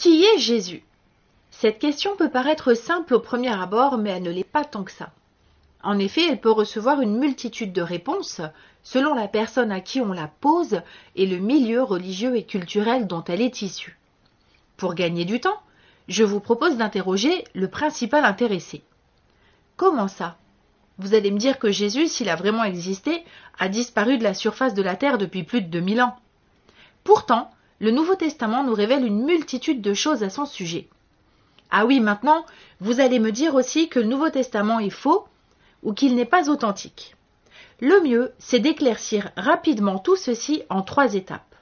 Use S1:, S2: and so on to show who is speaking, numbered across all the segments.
S1: Qui est Jésus? Cette question peut paraître simple au premier abord, mais elle ne l'est pas tant que ça. En effet, elle peut recevoir une multitude de réponses selon la personne à qui on la pose et le milieu religieux et culturel dont elle est issue. Pour gagner du temps, je vous propose d'interroger le principal intéressé. Comment ça? Vous allez me dire que Jésus, s'il a vraiment existé, a disparu de la surface de la terre depuis plus de 2000 ans. Pourtant, le Nouveau Testament nous révèle une multitude de choses à son sujet. Ah oui, maintenant, vous allez me dire aussi que le Nouveau Testament est faux ou qu'il n'est pas authentique. Le mieux, c'est d'éclaircir rapidement tout ceci en 3 étapes.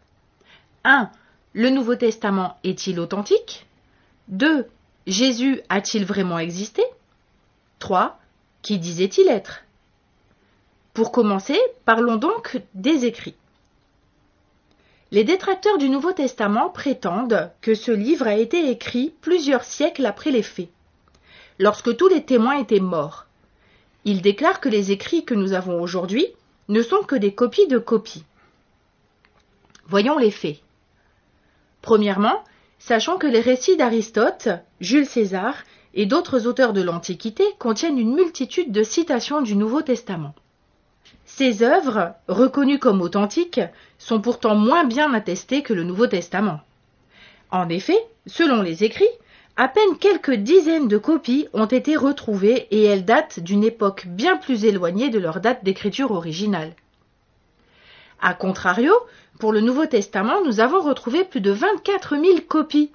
S1: 1. Le Nouveau Testament est-il authentique? 2. Jésus a-t-il vraiment existé? 3. Qui disait-il être? Pour commencer, parlons donc des écrits. Les détracteurs du Nouveau Testament prétendent que ce livre a été écrit plusieurs siècles après les faits, lorsque tous les témoins étaient morts. Ils déclarent que les écrits que nous avons aujourd'hui ne sont que des copies de copies. Voyons les faits. Premièrement, sachons que les récits d'Aristote, Jules César et d'autres auteurs de l'Antiquité contiennent une multitude de citations du Nouveau Testament. Ces œuvres, reconnues comme authentiques, sont pourtant moins bien attestées que le Nouveau Testament. En effet, selon les écrits, à peine quelques dizaines de copies ont été retrouvées et elles datent d'une époque bien plus éloignée de leur date d'écriture originale. A contrario, pour le Nouveau Testament, nous avons retrouvé plus de 24 000 copies.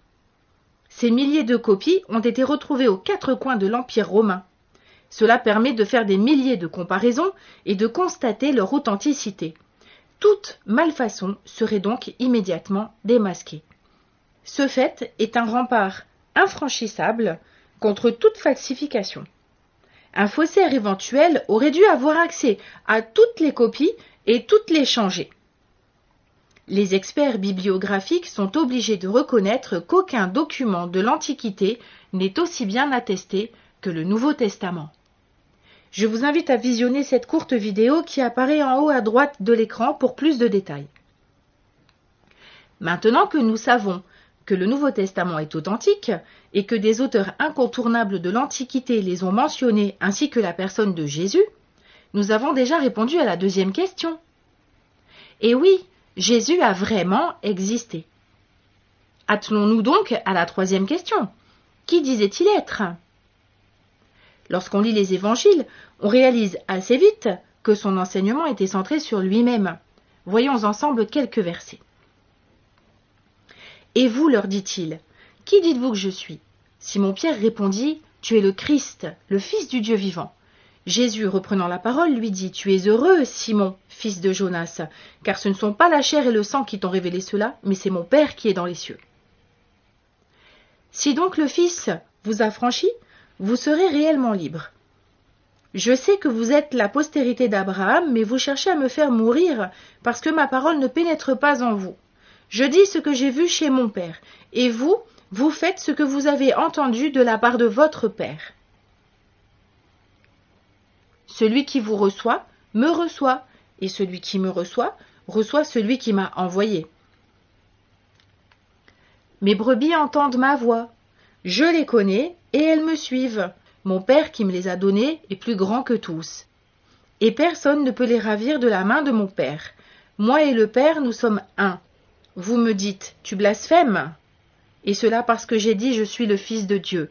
S1: Ces milliers de copies ont été retrouvées aux 4 coins de l'Empire romain. Cela permet de faire des milliers de comparaisons et de constater leur authenticité. Toute malfaçon serait donc immédiatement démasquée. Ce fait est un rempart infranchissable contre toute falsification. Un faussaire éventuel aurait dû avoir accès à toutes les copies et toutes les changer. Les experts bibliographiques sont obligés de reconnaître qu'aucun document de l'Antiquité n'est aussi bien attesté que le Nouveau Testament. Je vous invite à visionner cette courte vidéo qui apparaît en haut à droite de l'écran pour plus de détails. Maintenant que nous savons que le Nouveau Testament est authentique et que des auteurs incontournables de l'Antiquité les ont mentionnés ainsi que la personne de Jésus, nous avons déjà répondu à la deuxième question. Et oui, Jésus a vraiment existé. Attelons-nous donc à la troisième question. Qui disait-il être? Lorsqu'on lit les évangiles, on réalise assez vite que son enseignement était centré sur lui-même. Voyons ensemble quelques versets. Et vous, leur dit-il, qui dites-vous que je suis? Simon-Pierre répondit, tu es le Christ, le Fils du Dieu vivant. Jésus, reprenant la parole, lui dit, tu es heureux, Simon, fils de Jonas, car ce ne sont pas la chair et le sang qui t'ont révélé cela, mais c'est mon Père qui est dans les cieux. Si donc le Fils vous a franchi, vous serez réellement libre. Je sais que vous êtes la postérité d'Abraham, mais vous cherchez à me faire mourir parce que ma parole ne pénètre pas en vous. Je dis ce que j'ai vu chez mon Père, et vous, vous faites ce que vous avez entendu de la part de votre Père. Celui qui vous reçoit, me reçoit, et celui qui me reçoit, reçoit celui qui m'a envoyé. Mes brebis entendent ma voix. Je les connais, et elles me suivent. Mon Père qui me les a donnés est plus grand que tous. Et personne ne peut les ravir de la main de mon Père. Moi et le Père, nous sommes un. Vous me dites, tu blasphèmes? Et cela parce que j'ai dit, je suis le Fils de Dieu.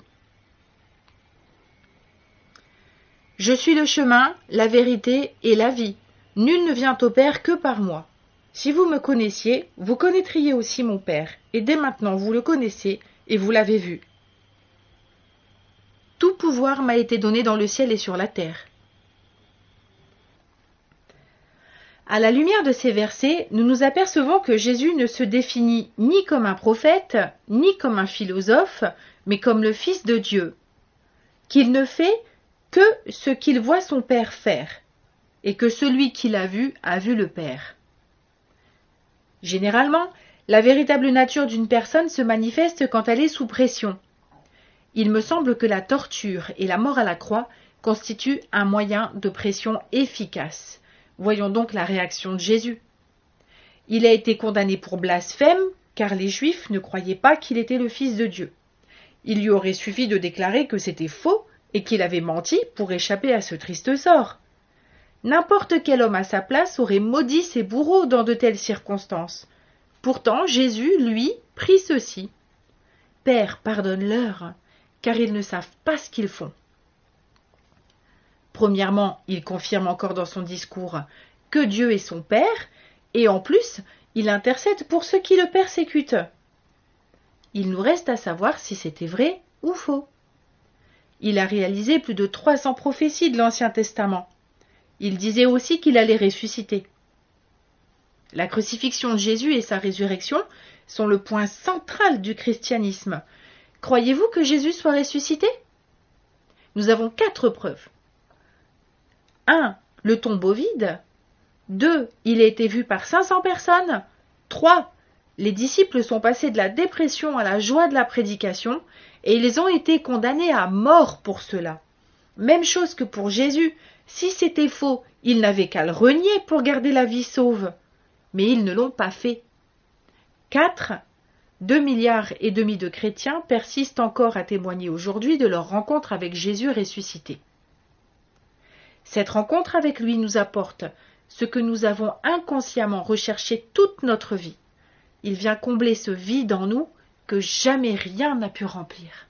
S1: Je suis le chemin, la vérité et la vie. Nul ne vient au Père que par moi. Si vous me connaissiez, vous connaîtriez aussi mon Père. Et dès maintenant, vous le connaissez et vous l'avez vu. Tout pouvoir m'a été donné dans le ciel et sur la terre. À la lumière de ces versets, nous nous apercevons que Jésus ne se définit ni comme un prophète, ni comme un philosophe, mais comme le Fils de Dieu, qu'il ne fait que ce qu'il voit son Père faire, et que celui qui l'a vu a vu le Père. Généralement, la véritable nature d'une personne se manifeste quand elle est sous pression. Il me semble que la torture et la mort à la croix constituent un moyen de pression efficace. Voyons donc la réaction de Jésus. Il a été condamné pour blasphème, car les Juifs ne croyaient pas qu'il était le Fils de Dieu. Il lui aurait suffi de déclarer que c'était faux et qu'il avait menti pour échapper à ce triste sort. N'importe quel homme à sa place aurait maudit ses bourreaux dans de telles circonstances. Pourtant, Jésus, lui, prie ceci. « Père, pardonne-leur, car ils ne savent pas ce qu'ils font. » Premièrement, il confirme encore dans son discours que Dieu est son Père, et en plus, il intercède pour ceux qui le persécutent. Il nous reste à savoir si c'était vrai ou faux. Il a réalisé plus de 300 prophéties de l'Ancien Testament. Il disait aussi qu'il allait ressusciter. La crucifixion de Jésus et sa résurrection sont le point central du christianisme. Croyez-vous que Jésus soit ressuscité? Nous avons 4 preuves. 1. Le tombeau vide. 2. Il a été vu par 500 personnes. 3. Les disciples sont passés de la dépression à la joie de la prédication et ils ont été condamnés à mort pour cela. Même chose que pour Jésus. Si c'était faux, ils n'avaient qu'à le renier pour garder la vie sauve. Mais ils ne l'ont pas fait. 4. 2,5 milliards de chrétiens persistent encore à témoigner aujourd'hui de leur rencontre avec Jésus ressuscité. Cette rencontre avec lui nous apporte ce que nous avons inconsciemment recherché toute notre vie. Il vient combler ce vide en nous que jamais rien n'a pu remplir.